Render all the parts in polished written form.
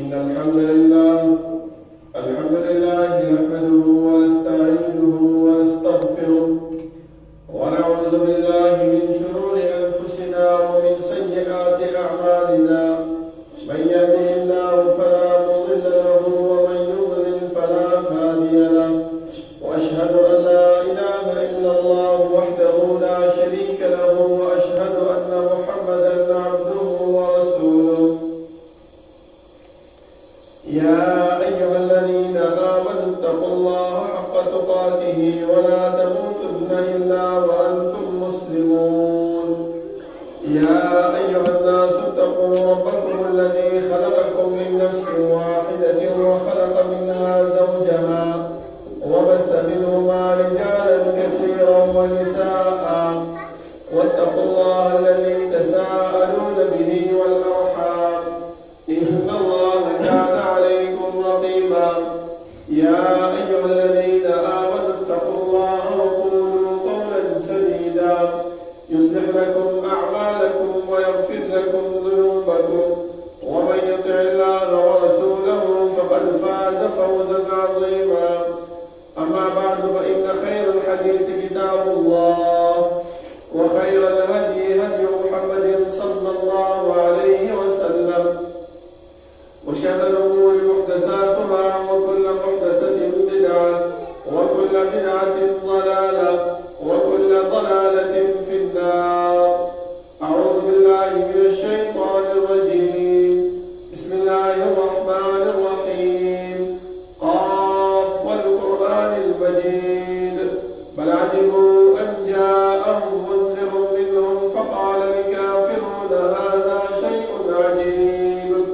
إن الحمد لله نحمده ونستعينه ونستغفره ونعوذ بالله من شرور أنفسنا ومن سيئات أعمالنا من يهده الله فلا مضل له ومن يضلل فلا هادي له وأشهد أن لا إله إلا الله وحده لا شريك له وأشهد أن محمدا عبده ورسوله يا أيها الذين آمنوا اتقوا الله حق تقاته ولا تموتن إلا وأنتم مسلمون يا أيها الناس اتقوا ربكم الذي خلقكم من نفس واحدة وخلق منها زوجها وبث منهما رجالا كثيرا ونساء واتقوا الله الذي تساءلون به والأرحام إن الله كان عليكم رقيبا يا أيها الذين آمنوا اتقوا الله وقولوا قولا سديدا يصلح لكم أعمالكم ويغفر لكم ذنوبكم ومن يطع الله ورسوله فقد فاز فوزا عظيما أما بعد فإن خير الحديث كتاب الله وخير الهدي هدي محمد صلى الله عليه وسلم وشر الأمور محدثاتها وكل محدثة بدعة وكل بدعة ضلالة وكل ضلالة في النار. أعوذ بالله من الشيطان الرجيم. بسم الله الرحمن الرحيم. قاف والقرآن المجيد بل عجبوا أن جاءهم منذر منهم فقال الكافرون هذا شيء عجيب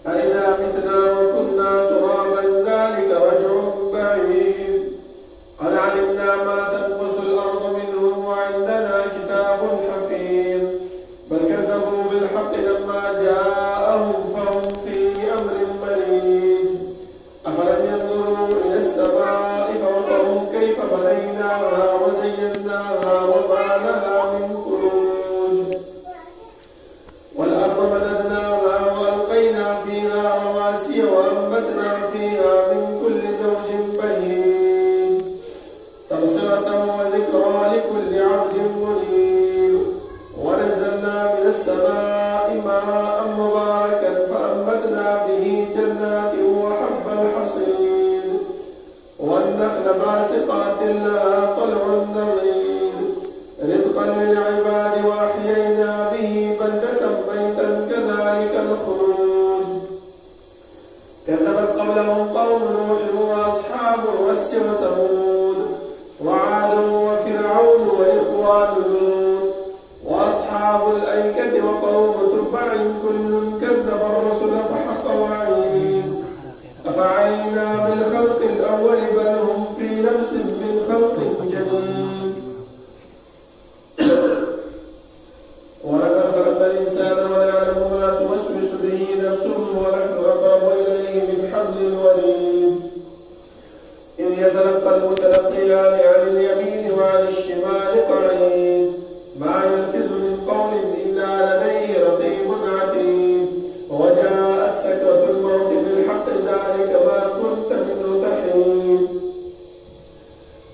أإذا متنا وكنا ترابا ذلك رجع بعيد قد علمنا ما تنقص الأرض منهم وعندنا كتاب حفيظ بل كذبوا بالحق لما جاءهم فهم في أمر مريض أفلم ينظروا إلى السماء فوقهم كيف بنيناها وزيناها وما لها من فروج والأرض مددناها وألقينا فيها رواسي وأنبتنا فيها من كل زوج بهيج تبصرة وذكرى لكل عبد منيب ونزلنا من السماء ماء مباركا فأنبتنا به جنات وحب الحصيد والنخل باسقات لها طلع نضيد رزقا للعباد وأحيينا به بلدة ميتا كذلك الخروج كذبت قبلهم قوم نوح وأصحاب الرس وثمود وعاد وفرعون وإخوان لوط وأصحاب الأيكة وقوم تبع كل كذب الرسل فحق وعيد أفعينا بالخلق الأول بل هم في لبس من خلق جديد ولقد خلقنا الإنسان ونعلم ما توسوس به نفسه ونحن أقرب إليه من حبل الوريد إذ يتلقى المتلقيان عن اليمين وعن الشمال قعيد ما يلفظ من قول إلا لديه رقيب عتيد وجاءت سكرة الموت بالحق ذلك ما كنت منه تحيد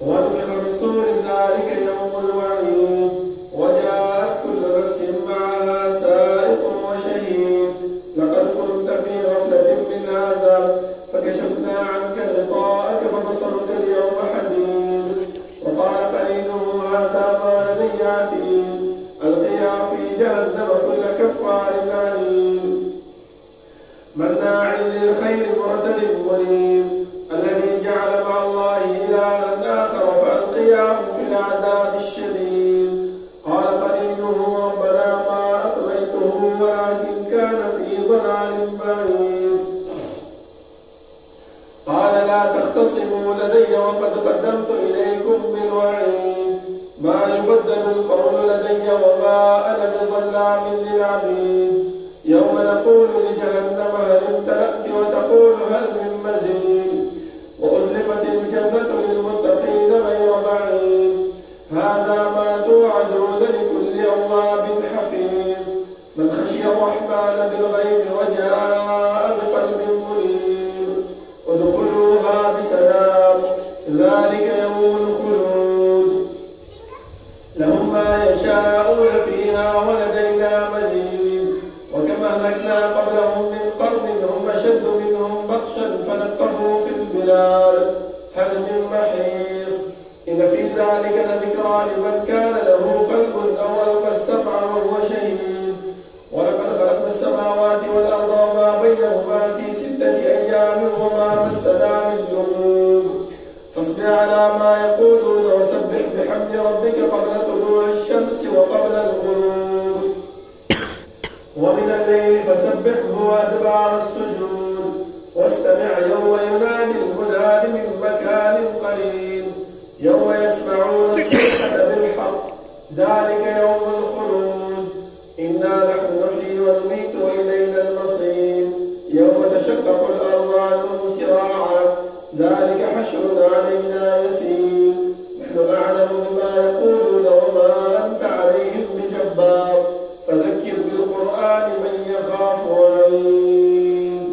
ونفخ في الصور ذلك يوم الوعيد وجاءت كل نفس معها سائق وشهيد لقد كنت في غفلة من هذا فكشفنا عنك غطاءك فبصرك اليوم حديد وقال قرينه هذا ما لدي عتيد ألقيا في جهنم كل كفار عنيد مناع للخير معتد مريب الذي جعل مع الله إلها آخر فألقياه في العذاب الشديد قال قرينه ربنا ما أطغيته ولكن كان في ضلال بعيد قال لا تختصموا لدي وقد قدمت إليكم بالوعيد ما يبدل القول لدي وما أنا بظلام للعبيد يوم نقول لجهنم هل امتلأت وتقول هل من مزيد وأزلفت الجنة للمتقين غير بعيد هذا ما توعدون لكل أواب حفيظ من خشي الرحمن بالغيب وجاء قرن هم أشد منهم بطشا فنقبوا في البلاد هل من محيص إن في ذلك لذكرى لمن كان له قلب أو ألقى السمع وهو شهيد ولقد خلقنا السماوات والأرض وما بينهما في 6 أيام وما مسنا من لغوب فاصبر على ما يقولون وسبح بحمد ربك قبل طلوع الشمس وقبل الغروب ومن الليل فسبحه وأدبار السجود واستمع يوم ينادي المناد من مكان قريب يوم يسمعون الصيحة بالحق ذلك يوم الخروج إنا نحن نحيي ونميت وإلينا المصير يوم تشقق الأرض عنهم سراعا ذلك حشر علينا يسير نحن أعلم بما يقولون وما أنت عليهم بجبار فذكر بالقرآن من يخاف وعيد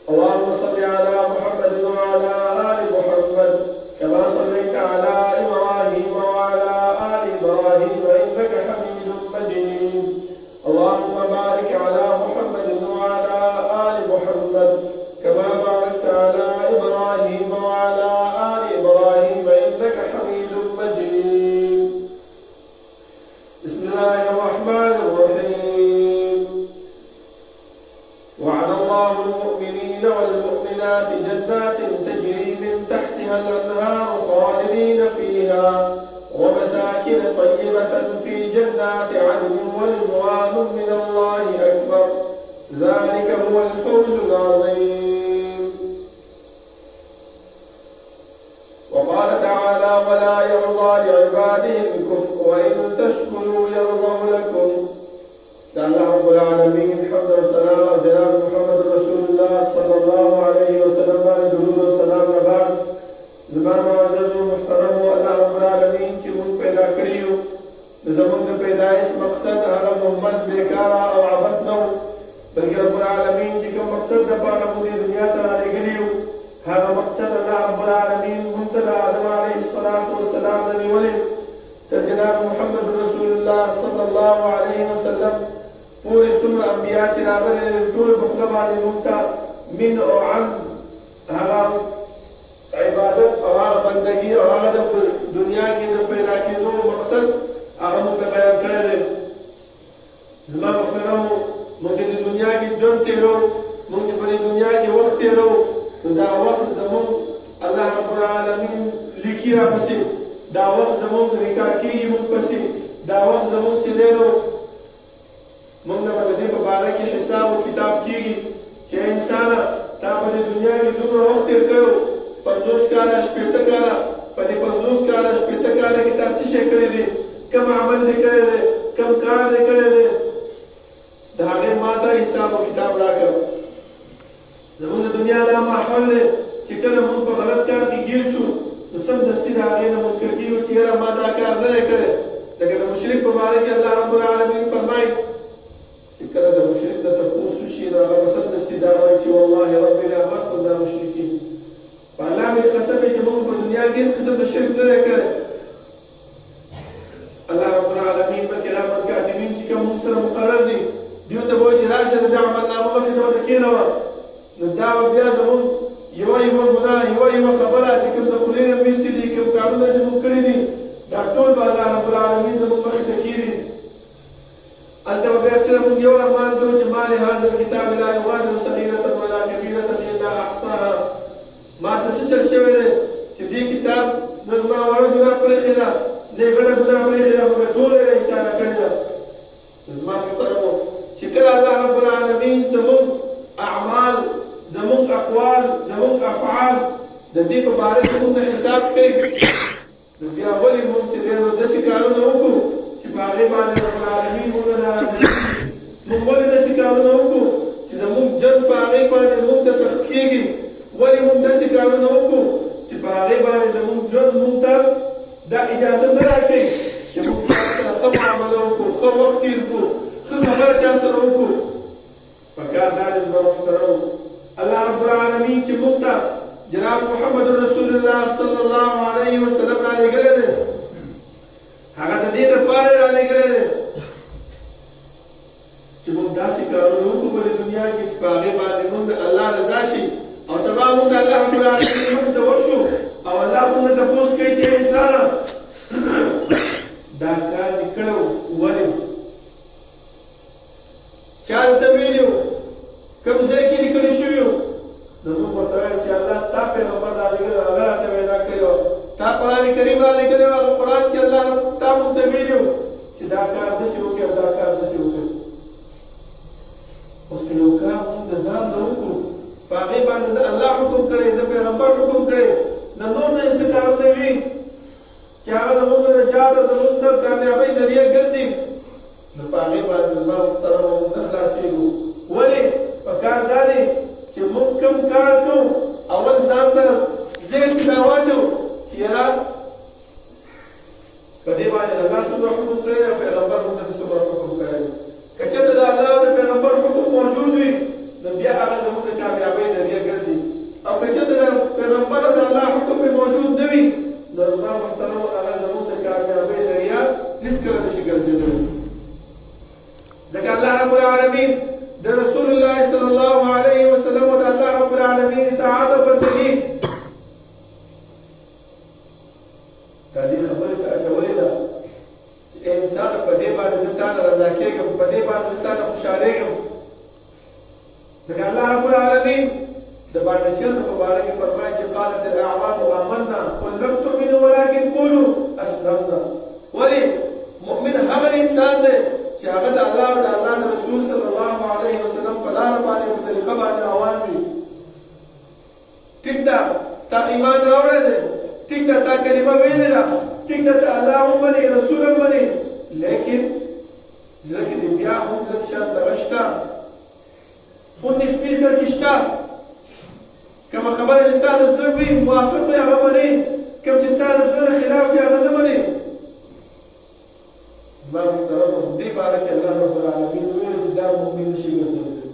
اللهم صل على محمد وعلى آل محمد كما صليت على إبراهيم وعلى آل إبراهيم إنك حميد مجيد اللهم بارك على محمد وعلى آل محمد كما باركت على إبراهيم وعلى آل إبراهيم إنك حميد مجيد بسم الله الرحمن الرحيم وعد الله المؤمنين والمؤمنات جنات تجري من تحتها الأنهار خالدين فيها ومساكن طيبة في جنات عدن ورضوان من الله أكبر ذلك هو الفوز العظيم وقال تعالى ولا يرضى لعباده الكفر وإن تشكروا يرضوا لكم تعالى رب العالمين الحمد والثناء وجلال محمد رسول الله صلى الله عليه وسلم درود والسلام بعد زمان معزز محترم الله رب العالمین چې موږ پیدا کړیو زموږ د پیدایش مقصد هغه محمد بیکاره او عبث نه و بلکې رب العالمین چې کوم مقصد دپاره موږ دنیا ته رالیږلي یو هغه مقصد الله رب العالمین موږ ته د آدم علیه السلام نه نیولی تر جناب محمد رسول الله صلی الله علیه وسلم پورې څومره انبیا چې راغلي ټول په خوله باندې موږ ته من او عن هغه عبادت او هغه بندگی او هغه د دنیا کې د پیدا کېدو مقصد هغه موږ ته بیان کړی دی زما محترمو موږ چې د دنیا کې ژوند تېرو موږ چې په دې دنیا کې وخت تېرو نو دا وخت زموږ الله رب العالمین لیکي راپسې دا وخت زموږ ریکارډ کېږي موږ پسې دا وخت زموږ چې دی نو موږ نه به د دې په باره کې حساب و کتاب کېږي چې انسانه تا په دې دنیا کې دومره وخت تېر کړی 50 کاله 80 کاله په دې 50 کاله 80 کاله کې تا څه شی کړی دی کوم عمل دې کړی دی کوم کار دې کړی دی د هغې ما ته حساب و کتاب راکړه زموږ د دنیا دا ماحول دی چې کله موږ په غلط کار کې ګیر شو نو سمدستي د هغې نه منکر کېږو چې یاره ما دا کار نه دی کړی لکه د مشرک په باره کې الله رب العالمین فرمایي چې کله د مشرک نه تپوس وشي نو هغه به سمدستي دا وایي چې والله ربنا ما كنا مشرکین په الله مې قسم دی چې موږ په دنیا کې هېڅ قسم د شرک نه دی کړی الله رب العالمین به کرام الکاتبین چې کوم موږ سره مقرر دي دیو ته به وایي چې راشه د دې عملنامه مخې ته ورته کښېنوه نو دا به بیا زموږ یوه ګناه یوه خبره چې کوم د خولې نه ویستي دي کوم کارونه چې موږ کړي دي دا ټول به الله رب العالمین زموږ مخې ته کښېږدي هلته به بیا صرف موږ یو ارمان کوو چې ما لهذا الکتاب لا یغادر صغیرة ولا کبیرة الا احصاها ما ته څه چل شوی دی چې دې کتاب نه زما وړه ګناه پرېښې ده نه یې غټه ګناه پرېښې ده مګر ټوله یې حسابه کړې ده زما محترمو چې کله الله رب العالمین زموږ اعمال زموږ اقوال زموږ افعال د دې په باره کې موږ نه حساب کوي نو بیا ولې موږ چې دی نو داسې کارونه وکړو چې په هغې باندې رب العالمین موږ نه راضي موږ ولې داسې کارونه وکړو چې زموږ جنګ په هغې باندې موږ ته سخت کېږي ولې موږ داسې کارونه وکړو چې په هغې باندې زموږ ژوند موږ ته دا اجازه نه راکوي چې موږ چا سره ښه معامله وکړو ښه وخت تېر کړو ښه خبره چا سره وکړو پکار دا دی زما محترمو الله رب العالمین چې موږ ته جناب محمد رسول الله صلی الله علیه وسلم رالیږلی دی هغه د دې دپاره یې رالیږلی دی چې موږ داسې کارونه وکړو په دې دنیا کې چې په هغې باندې رضا شي او سبا موږ الله رب العالمین موږ ته ورشو او الله موږ ته پوښتنه کوي چې انسان دا کار وکړو ولې چا ته ویلو کوم ځای کې لیکل شوی نو موږ ورته وایو چې الله تا پیغمبر راغلی هغه ته وینا کړو تا قرآن کریم را لیکلی هغه قرآن کې الله تا موږ ته ویلو چې دا کار داسې وکړي او دا کار داسې وکړي اوس که یو کار موږ د ځان نه وکړو په هغې باندې د الله حکم کړی د پیغمبر حکم کړی د نور نه څه کارونه وي چې هغه زموږ د نجات او زموږ د کامیابۍ ذریعه ګرځي نو په هغې باندې زما محترمه موږ نه خلاصېږو ولې پکار دا دی چې موږ کوم کار کوو اول ځان ته ذهن کې دا واچو چې یاره په دې باندې الله څومره حکم کړی دی او پیغمبر موږ ته څومره حکم کړی دی که چېرته د الله او د پیغمبر حکم موجود وي نو بیا هغه زموږ د کامیابۍ ذریعه ګرځي او که چېرته د پیغمبر او د الله حکم پرې موجود نه وي نو زما محترمو هغه زموږ د کامیابۍ ذریعه هېڅکله نشي ګرځېدلی ځکه الله رب العالمین د رسول الله صلی الله علیه وسلم او د الله رب العالمین اطاعت او بندګي دا دې خبرې ته اچولې ده چې انسان په دې باندې زه تا نه رضا کېږم په دې باندې زه تا نه خوشحالېږم ځکه الله رب العالمین د باندچیانو په باره کې فرمایي چې قالت الاعراب آمنا قل لم تؤمنوا ولكن قولوا اسلمنا ولې مؤمن هغه انسان دی چې هغه د الله او د الله د رسول صلی الله علیه وسلم په لاره باندې په طریقه باندې روان وي ټیک ده تا ایمان راوړی دی ټیک ده تا کلمه ویلې ده ټیک ده ته الله هم منې رسول هم منې لیکن زړه کې دې بیا هم لږ شان دغه شته 19-20 درکې شته کومه خبره چې ستا د زړه وي موافق وي هغه منې کوم چې ستا د زړه خلاف وي هغه نه منې زما محترمو دې باره کې الله رب العالمین ویلي چې دا مؤمن نشي ګرځېدلی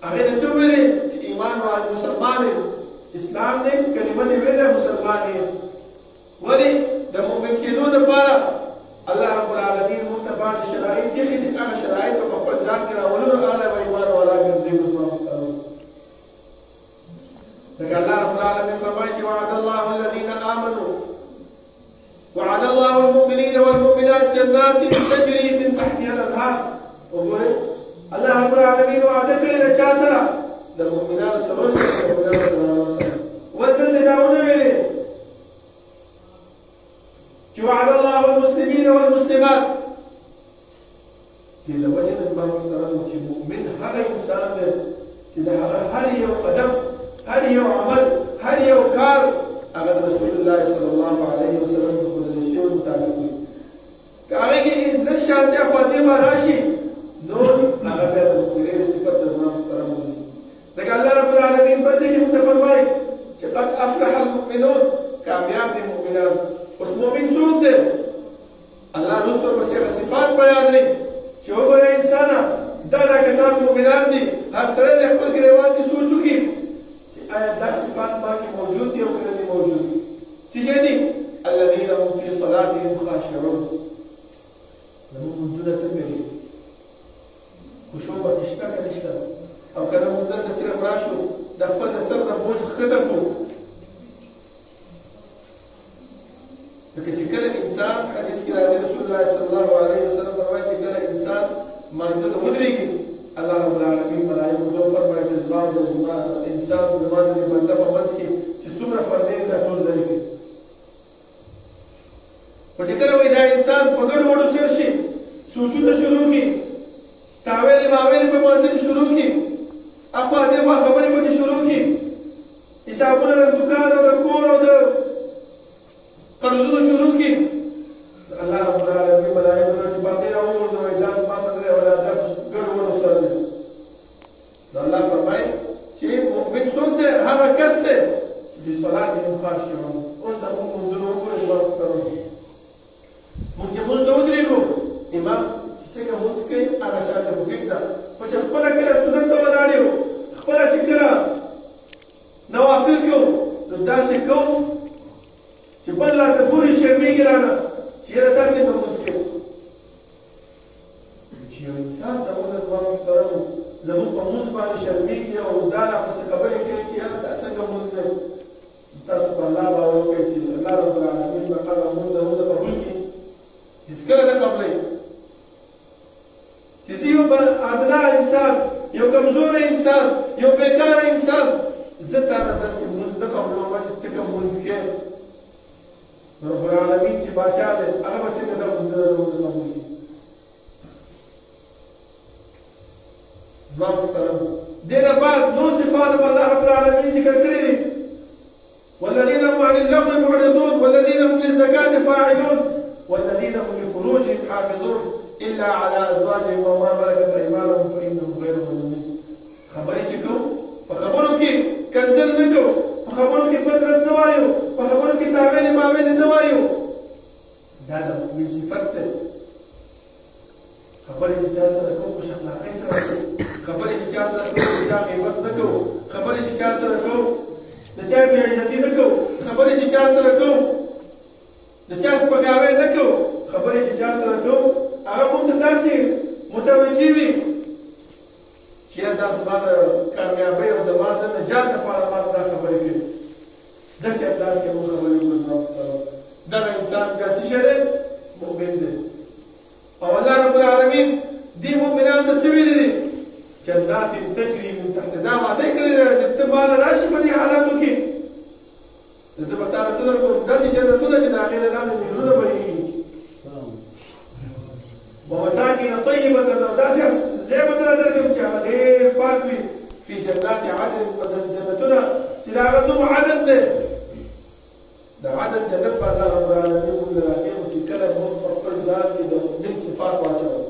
هغې نه څه ویلې چې ایمان وال مسلمان یې اسلام دی کلمه دې ویلې مسلمان یې ولې د مؤمن کېدو دپاره الله رب العالمین موږ ته بعضې شرایط ایښي دي هغه شرایط په خپل ځان کې راولو نو هغه به ایمان والا ګرځېږو زما محترمو ځکه الله رب العالمین فرمایي چې وعد الله الذین آمنوا وعد الله المؤمنين والمؤمنات جنات تجري من تحتها الانهار وګورئ الله رب العالمین وعده کړی د چا سره د مؤمنانو سره ورته دا ونه ویلې چې وعد الله المسلمين والمسلمات دې د وجې نه زما محترمو چې مؤمن هغه انسان دی چې د هغه هر یو قدم هر یو عمل هر یو کار هغه د رسول الله صلی الله علیه وسلم په ګذشت شوي مطابق وي که هغې کې لږ شانتیا فاطمه راشي نو هغه بیا د مقبرې صفت د زما محترم وځي ځکه الله رب العالمین بل ځای کې موږ ته فرمایي چې قد افلح المؤمنون کامیاب دي مؤمنان اوس مؤمن څوک دی الله وروسته ورپسې هغه صفات بیانوي چې وګوره انسانه دا کسان مؤمنان دي هر سړی د خپل ګریوان کې سوچ وکړي آیا دا صفات ما کې موجود دي او که نه دي موجود څه شی دي الذین هم فی صلاتهم خاشعون زموږ لمونځونه څنګه دي خشوع پکې شته که نشته او که نه موږ دلته صرف راشو د خپل د سر نه بوج ښکته کړو لکه چې کله انسان حدیث کې راځي رسول الله صلی الله علیه وسلم فرمایي چې کله انسان مانځه ته ودرېږي الله رب العالمین ملایکو ته فرمایي چې زما د انسان زما د بنده په منځ کې چې څومره پردې دي دا ټول لرې کړي خو چې کله وایي دا انسان په ګډو وډو سر شي سوچونه شروع کړي تاویلې ماویلې په مانځه کې شروع کړي اخوا دېخوا خبرې پکې شروع کړي حسابونه د دوکان او د کور او د قرضونو شروع کړي الله رب العالمین ملایکو ته چې باقي راوغورځوئ دا زما ته دی او دا ګډو وډو سره دی نو الله فرمایي چې مؤمن څوک دی هغه کس دی چې فی صلاتهم خاشعون اوس د موږ لمونځونه وګورئ زما محترمو موږ چې لمونځ ته ودرېږو امام چې څنګه لمونځ کوي هغه شان دی خو ټیک ده خو چې خپله کله سنت ته ولاړ یو خپله چې کله نوافل کوو نو داسې کوو چې بل راته ګوري شرمېږي رانه چې یاره تا څنګه لمونځ کوي چې یو انسان زموږ زما محترمو زموږ په مونځ باندې شرمېږي او دا راپسې خبرې کوي چې یاره دا څنګه مونځ دی. تاسو په الله باور وکړئ چې الله رب العالمین به هغه مونځ زموږ ته قبول کړي، هېڅکله نه قبلوي. چې زه یو ادنا انسان، یو کمزوری انسان، یو بېکاره انسان، زه تا نه داسې مونځ نه قبلوم چې ته کوم مونځ کوې. رب العالمین چې باچا دی هغه به څنګه دا مونځونه زموږ ته قبول کړي. زما محترم دې نه بعد نور صفات به الله رب العالمین ذکر کړي دي. والذين هم عن اللغو معرضون والذين هم للزكاة فاعلون والذين هم لفروجهم حافظون إلا على أزواجهم وما ملكت أيمانهم فإنهم غير ملومين. خبرې چې کوو په خبرو کې کنځل نه کوو، په خبرو کې بد رد نه وایو، په خبرو کې تاویلې ماویلې نه وایو. دا د مؤمن صفت دی. خبرې چې چا سره کوو په شخلاقۍ سره کوو، خبرې چې چا سره کوو د چا غیبت نه کوو، خبرې چې چا سره کوو د چا بې عزتي نه کوو، خبرې چې چا سره کوو د چا سپکاوی نه کوو، خبرې چې چا سره کوو هغه موږ ته داسې متوجه وي چې یاره دا زما د کامیابۍ او زما د نجات لپاره ما دا خبرې کوي. داسې انداز کې موږ خبرې کوو. دغه انسان بیا څه شی دی؟ مؤمن دی. او الله رب العالمین دې مؤمنانو ته څه ویلي دي؟ جنات تجري من تحت، دا وعده کړې ده چې ته ماله راشي په دې حالاتو کې زه به تا ته څه درکړم، داسې جنتونه چې د هغې نه لاندې نهرونه بهېږي. ومساکن طیبة، او داسې ځای به درله درکړم چې هغه ډېر پاک وي. فی جنات عدن، په داسې جنتونه چې د هغه نوم عدن دی. د عدن جنت به الله رب العالمین موږ له راکوي چې کله موږ په خپل ځان کې د مؤمن صفات واچوو.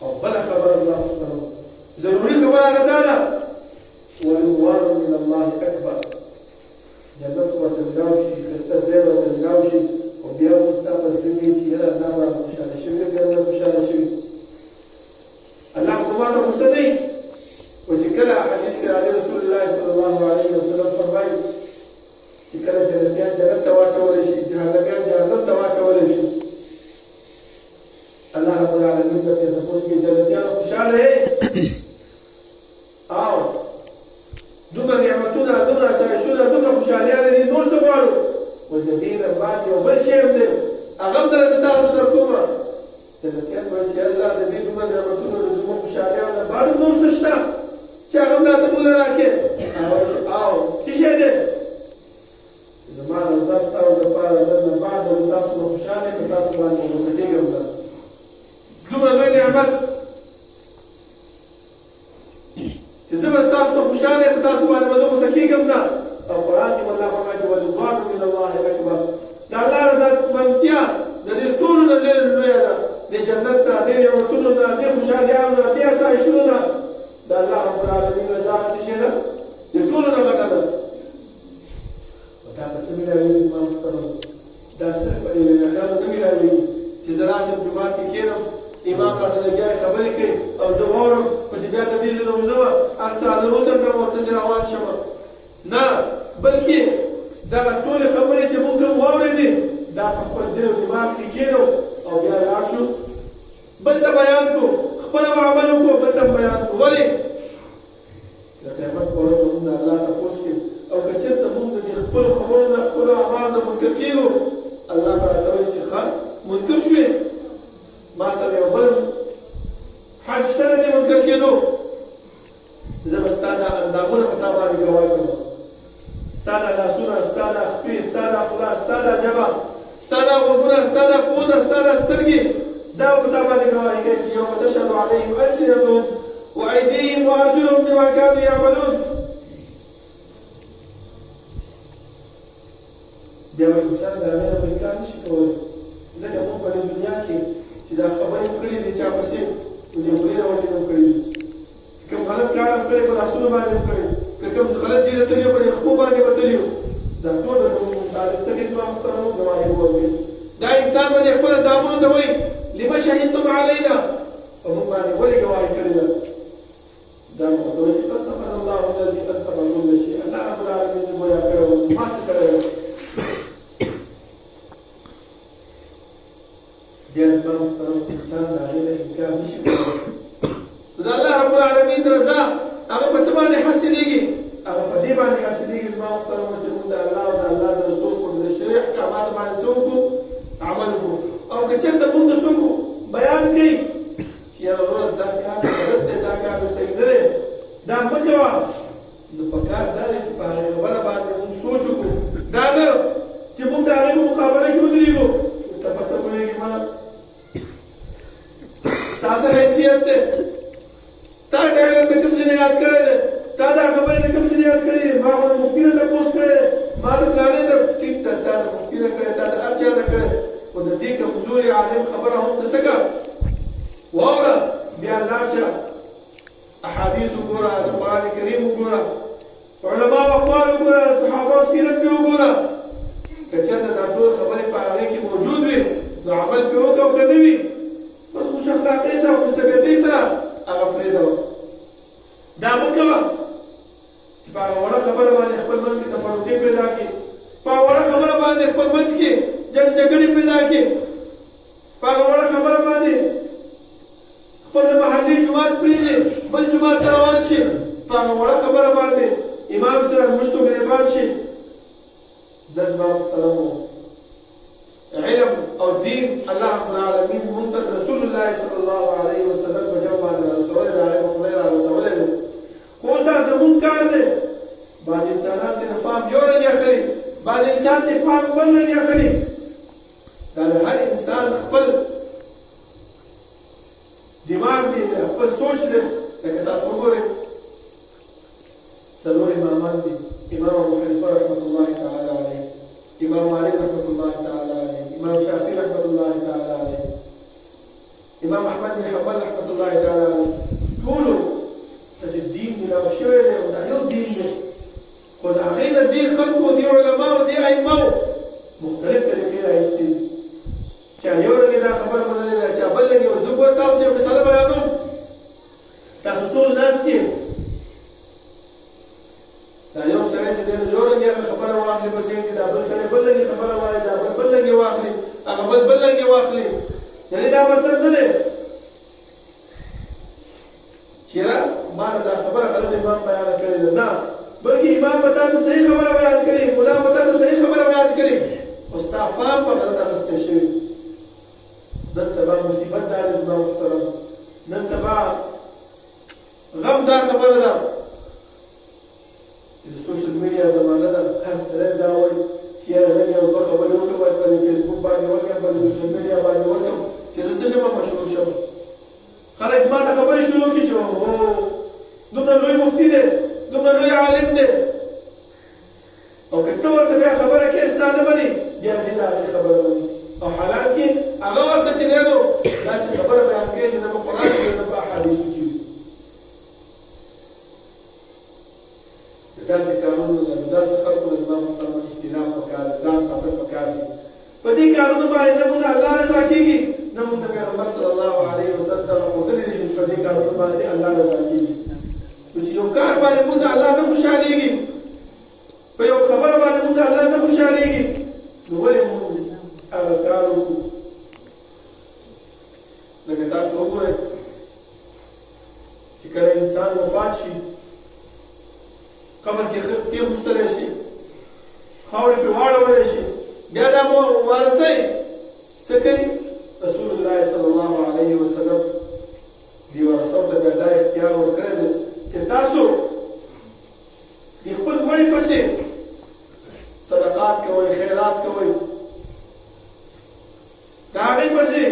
او بله خبره الله محترم ضروري خبره هغه دا ده ورضوان من الله اکبر. جنت ورته ملاو شي، ښایسته ځای به ورته ملاو شي او بیا به ستا په زړه کې چې یاره الله به خوشحاله شوي که نه خوشحاله شوي. الله خو ما ته غوسه دی. و چې کله حدیث کې راغلی رسول الله صلی الله علیه وسلم فرمایي چې کله جنتیان جنت ته واچولی شي، جهنمیان جهنم ته واچولی شي، الله رب العالمین به ترې تپوس کوي جنتیانو خوشحاله یې؟ او دومره نعمتونه، دومره آسایشونه، دومره خوشحالیانې دي، نور څه غواړو؟ وایي د دې نه بعد یو بل شی هم دی، هغه هم درته تاسو درکومه. جنتیان وایي چې الله د دې دومره نعمتونو، د دومره خوشحالیانو نه بعد نور څه شته چې هغه هم درته موږ له راکړې؟ هغه وایي چې او څه شی دی؟ زما رضا ستاسو لپاره نن نه بعد به تاسو نه خوشحاله یم، په تاسو باندې به غوسه کېږم نه. دومره لوی نعمت چې زه به ستاسو نه خوشحاله یم، په تاسو باندې به زه غوسه کېږم نه. او قرآن کې الله فرمایي چې ورضوان من الله اکبر. د الله رضامندتیا د دې ټولو نه ډېره لویه ده. د جنت نه، دې نعمتونو نه، دې خوشحالیانو نه، دې آسایشونو نه د الله رب العالمین رضا څه شی ده؟ د ټولو نه غټه ده. او تا ته څه ملاوېږي زما محترم؟ دا صرف په دې ویلاګانو نه ملاوېږي چې زه راشم جومات کې کښېنم، امام راته لګیا خبرې کوي او زه واورم، خو چې بیا د دې نه وځمه هر څه حاضر اوسم کړم ورپسې روان شمه. نه، بلکې دغه ټولې خبرې چې موږ کوم واورېدې دا په خپل دل او دماغ کې کښېنو او بیا لاړ شو بل ته بیان کړو، خپله به عمل وکړو، بل ته بیان کړو. ولې؟ د قیامت په ورځ به موږ د الله تپوس کوي. او که چېرته موږ د دې خپلو خبرو نه، خپلو اعمالو نه منکر کېږو، الله به راته وایي چې ښه منکر شوې، ما سره یو بل حال شته د دې منکر کېدو، زه به ستا دا اندامونه په تا باندې ګواه کړم، ستا دا لاسونه، ستا دا خپې، ستا دا خوله، ستا دا ژبه، ستا دا غوږونه، ستا دا پوزه، ستا دا سترګې، دا به په تا باندې ګواهي کوي چې یوم تشهد علیهم السنتهم وایدیهم وارجلهم بما کانوا یعملون. بیا به انسان د هغې نه انکار نه شي کولی، ځکه موږ په دې دنیا کې چې دا خبرې کړي دي چا پسې، نو د خولې د وجې نه کړي دي. کوم غلط کار هم کړی په لاسونو باندې هم کړی، که کوم غلط ځای ته تللي په دې خپو باندې به تللي وو، دا ټول به زموږ متعلق څه زما محترمو ګواهي وورکوي. دا انسان به دې خپلو اندامونو ته وایي لما شهدتم علینا، په موږ باندې ولې ګواهي کړې ده؟ دا مو ورته وایي چې قد نفذ الله الذي انفذ كل شيء. الله رب العالمین زه ګویا کړی وم، ما څه کړی وم. بیا زما محترم انسان د هغې نه انکار نه شي کولی. دې یاد کړي ما د مفتي نه تپوس کړی ما د پلانې د ټیک ته تا د مفتي نه کړی تا د هر چا نه کړی خو د دې کمزوري عالم خبره هم ته څه کړه واوره بیا لاړ شه احادیث وګوره د قرآن کریم وګوره علما اقوال وګوره صحابه سیرت پې وګوره که چېرته دا ټول خبرې په هغې کې موجود وي نو عمل پې وکړه او که نه وي بس خوش اخلاقۍ سره خوش طبیعتۍ سره هغه پرېږده دا مه کوه چې په هغه وړه خبره باندې خپل منځ کې تفرقې پیدا کړي په هغه وړه خبره باندې خپل منځ کې جنګ جګړې پیدا کړي په هغه وړه خبره باندې خپل د محلي جومات پرېږدي بل جومات ته روان شي په هغه وړه خبره باندې امام سره مشت و ګریبان شي دا زما محترمو علم او دین الله رب العالمین موږ ته رسول الله صلی الله علیه وسلم په جواب باندې رسولی دی هغې په خدای را رسولی دی خو دا زموږ کار دی بعض انسانان دې د فهم یو رنګ اخلي بعض انسان دې فهم بل رنګ اخلي دا د هر انسان خپل دماغ دی خپل سوچ دی لکه تاسو وګورئ څلور امامان دي امام ابو حنیفه رحمة الله تعالی علیه امام مالک رحمة الله تعالی علیه امام شافعی رحمة الله تعالی علیه امام احمد بن حنبل رحمة الله تعالی علیه ټولو ته چې دین ملاو شوی دی او دا یو دین دی خو د هغې نه دې خلکو دې علماو دې ائمو مختلف طریقې راایستې دي چا یو رنګې دا خبره منلې ده چا بل رنګې اوس زه به تاسو یو مثاله بیانوم تاسو ټول ناست یې دا یو سړی چې دی یو رنګې هغه خبره واخلي په ذهن کې دا بل سړی بل رنګې خبره وایي دا بل رنګې واخلي هغه بل رنګې واخلي یعنې دا مطلب نه دی چېره ما دا خبره غلط امام بیانه کړې ده نه بلکې امام به تا ته صحیح خبره بیان کړي ملا به تا ته صحیح خبره بیان کړي خو ستا فهم په غلط اخیستی شوي نن سبا مصیبت دا دی زما محترم نن سبا غم دا خبره ده چې د سوشل میډیا زمانه ده هر سړی دا وایي چې یاره لږ یو دوه خبرې وکړم باید په فیسبوک باندې وکړم په سوشل میډیا باندې وکړم چې زه څه شم مشهور شم خلک ما ته خبرې شروع کړي چې هو دومره لوی مفتي دی دومره لوی عالم دی او که ته ورته بیا خبره کې ستا نه مني بیا ځي د هغې خبره مني او حالانکې هغه ورته چې دی نو داسې خبره بیان کوي چې نه په قرآن کې نه په احادیثو کې وي د داسې کارونو نه د داسې خلکو نه زما محترم اجتناب پکار دی ځان ساتل پکار دي په دې کارونو باندې نه مونږ الله رضا کېږي نه مونږ د پیغمبر صلی الله علیه وسلم ښودلي دي چې په دې کارونو باندې الله رضا کېږي نو چې یو کار باندې مونږ الله نه خوشحالېږي په یو خبره باندې مونږ الله نه خوشحالېږي نو ولې مونږ هغه کار وکړو لکه تاسو وګورئ چې کله انسان وفات شي قبر کې کېښودلی شي خاورې پرې واړولی شي بیا دا وارثۍ څه کوي رسول الله صلی الله علیه وسلم دې ورثو ته بیا دا اختیار ورکړی دی چې تاسو د خپل مړي پسې صدقات کوئ خیرات کوئ د هغې پسې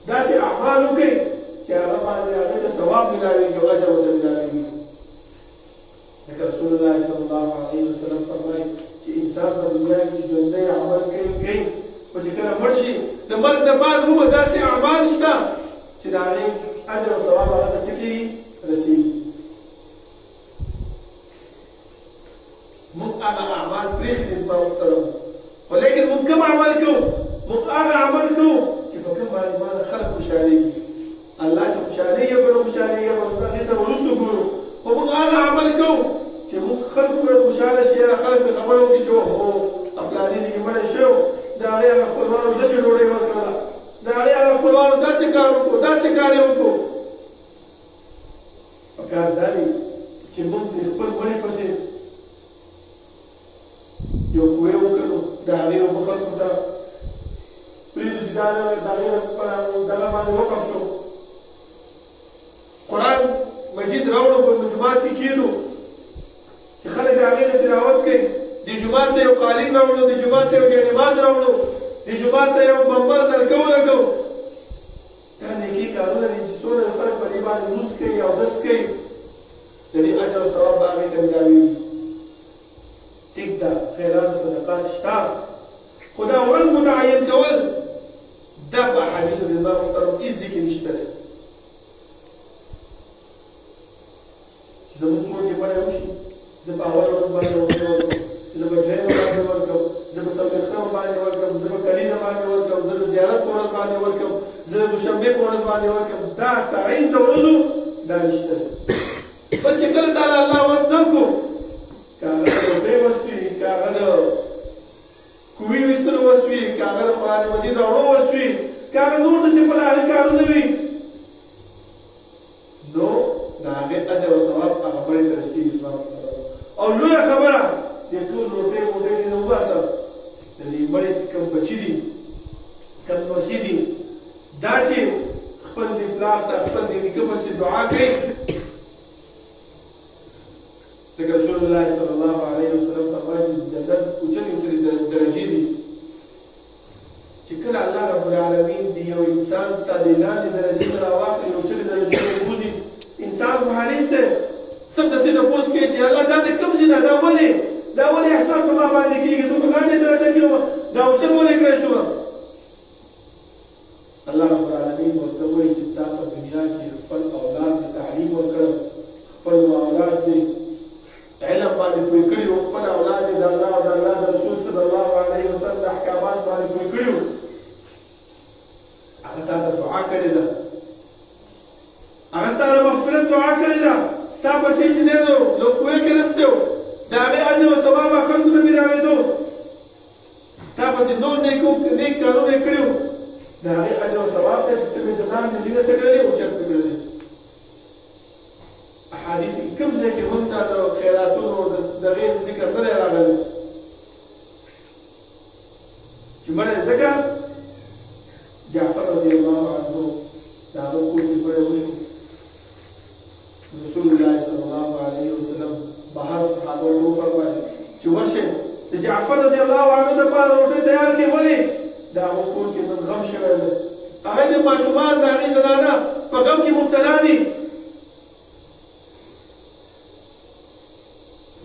داسې اعمال وکړئ چې هغه باندې هغې ته ثواب ملاوېږي او اجر ورته ملاوېږي لکه رسول الله صلی الله علیه وسلم فرمایي چې انسان په دنیا کې ژوندی عمل کوي خو چې کله مړ شي د مرګ نه بعد هم داسې اعمال شته چې د هغې اجر او ثواب هغه ته څه کېږي رسېږي موږ هغه اعمال پرېښي زما محترم خو لیکن موږ کوم عمل کوو موږ هغه عمل کوو چې په کوم باندې باندې خلک خوشحالېږي الله چې خوشحالېږي به نو خوشحالېږي به هغې سره وروسته ګورو خو موږ هغه عمل کوو چې موږ خلکو پرې خوشحاله شي هغه خلک پرې خبره وکړي چې هو فلاني ځای کې مړی شوی د هغې هغه خپلوانو داسې ډوډۍ ورکړله د هغې هغه خپلوانو داسې کار وکړو داسې کار یې وکړو پکار دا دی چې موږ د خپل مړي پسې یو کوی وکړو د هغې اوبه خلکو ته پرېږدو چې دا د هغې دغه باندې وقف شو قرآن مجید راوړو په جومات کې کښېنو چې خلک د هغې نه تلاوت کوي دې جومات ته یو قالین راوړو دې جومات ته یو جانماز راوړو دې جومات ته یو بمبر نلکه ولګوو دا نیکي کارونه دي چې څومره خلک په دې باندې لمونځ کوي اودس کوي د دې اجر او ثواب به هغې ته ملاوي ټیک ده خیرات صدقات شته خو دا ورځ متعین کول دا په احادیثو د الله محترم هېڅ ځای کې نشته دی چې زموږ کور کې بڼه وشي زه په اوله ورځ باندې روژه ورکړم زه په درېیمه باندې ورکړم زه په څلوېښتمه باندې ورکړم زه په کلیزه باندې ورکړم زه د زیارت په ورځ باندې ورکړم زه د دوشنبې په ورځ باندې ورکړم دا تعین د ورځو دا نشته دی بس چې کله تعالی الله وس نه کړو که هغه د روژې وس وي که هغه د کوي ویستلو وس وي که هغه د قرآن مجید راوړو وس وي که هغه نور داسې فلاحي کارونه وي نو د هغې اجر او ثواب هغه بڼې ته رسېږي زما او لویه خبره دې ټول روټۍ موټۍ دې نه وباسه د دې مړې چې کوم بچي دي کوم نوسي دي دا چې خپل دې پلار ته خپل دې نیکه پسې دعا کوي لکه رسول الله صلی الله علیه وسلم فرمایي چې جنت اوچتې اوچتې درجې دي چې کله الله رب العالمین د یو انسان ته د لاندې درجې نه راواخلي اوچتې درجې ته وبوځي انسان خو حریص دی سمدستي تپوس کوي چې الله دا د کوم ځای نه دا ولې احسان په ما باندې کېږي زه په لاندې درجه کې وم دا اوچت ولې کړی شوم الله رب العالمین ورته وایي چې تا په دنیا کې خپل اولاد د تعلیم ورکړل خپل اولاد دې علم باندې پوه کړي وو خپل اولاد دې د الله او د الله د رسول صلی الله علیه وسلم د احکامات باندې پوه کړي وو هغه تا ته دعا کړې ده هغه ستا د مغفرت دعا کړې ده تا پسې چې دی نو کوی کې رستی و د هغې اجر او ثواب خلکو ته ملاوېدو تا پسې نور نیک کارونه یې کړي وو د هغې اجر او ثواب ته چې ته مې د ځان نزینه څه کړلی اوچت مې کړلی احادیث کې کوم ځای کې موږ ته د خیراتونو د هغې ذکر نه دی راغلی چې مړی ځکه جعفر رضی الله عنه د هغه کور کې مړی وشو رسول الله صلی الله علیه وسلم بهر صحابه ورته وفرمایل چې ورشئ د جعفر رضی الله عنه دپاره روټۍ تیار کړئ ولې د هغه کور کې نن غم شوی دی هغې د ماشومان د هغې زنانه په غم کې مبتلا دي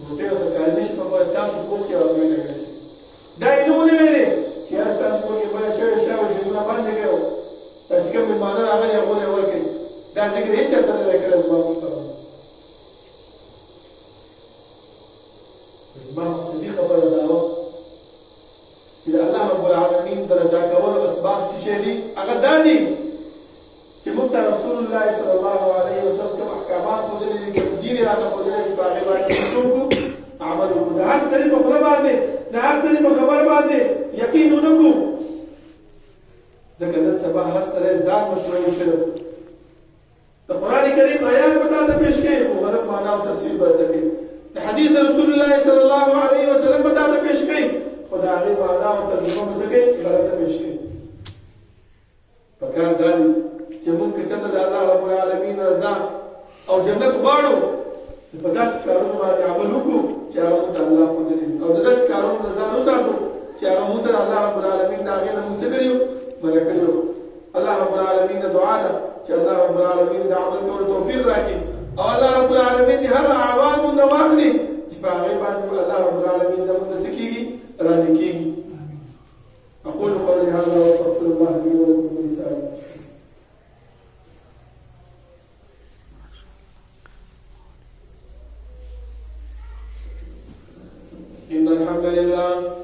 روټۍ ورته کاری نه شي پکولی تاسو کور کې راوړئ رسئ دا یې نه ونه ویلې چې یاره ستاسو کور کې بله شوې شوې ژوندونه بند کړی وو دا چې کوم مېلمانه راغلي هغو ته یې ورکړئ دا ذکر هېڅ چاته نه دی کړی زما محترم زما مقصدي خبره دا وه چې د الله رب العالمین د رضا کولو اسباب څه شی دي هغه دا دي چې موږ ته رسول الله صلی الله علیه وسلم کوم احکامات ښودلي دي کوم دین یې راته ښودلی دي په هغې باندې موږ څه وکړو عمل وکړو د هر سړي په خوله باندې د هر سړي په خبره باندې یقین ونه کړو ځکه نن سبا هر سړی ځان مشروعي شوی د قرآن کریم آیات په تا ته پیش کوي خو غلط معنا او تفسیر به درته کوي د حدیث د رسول الله صلی الله علیه وسلم په تا ته پیش کوي خو د هغې معنا او ترجمه به څه کوي غلطه پیش کوي پکار دا دي چې موږ که چېرته د الله رب العالمین رضا او جنت غواړو نو په داسې کارونو باندې عمل وکړو چې هغه موږ ته الله ښودلي دي او د داسې کارونو نه ځان وساتو چې هغه موږ ته د الله رب العالمین د هغې نه موږ څه کړي وو منع کړي وو الله رب العالمین د دعا ده چې الله رب العالمین د عمل کولو توفیق راکړي او الله رب العالمین د هغه اعمال موږ نه واخلي چې په هغې باندې الله رب العالمین زموږ نه څه کېږي راضي کېږي أقول قولي هذا وأستغفر الله لي ولكم ولسائر إن الحمد لله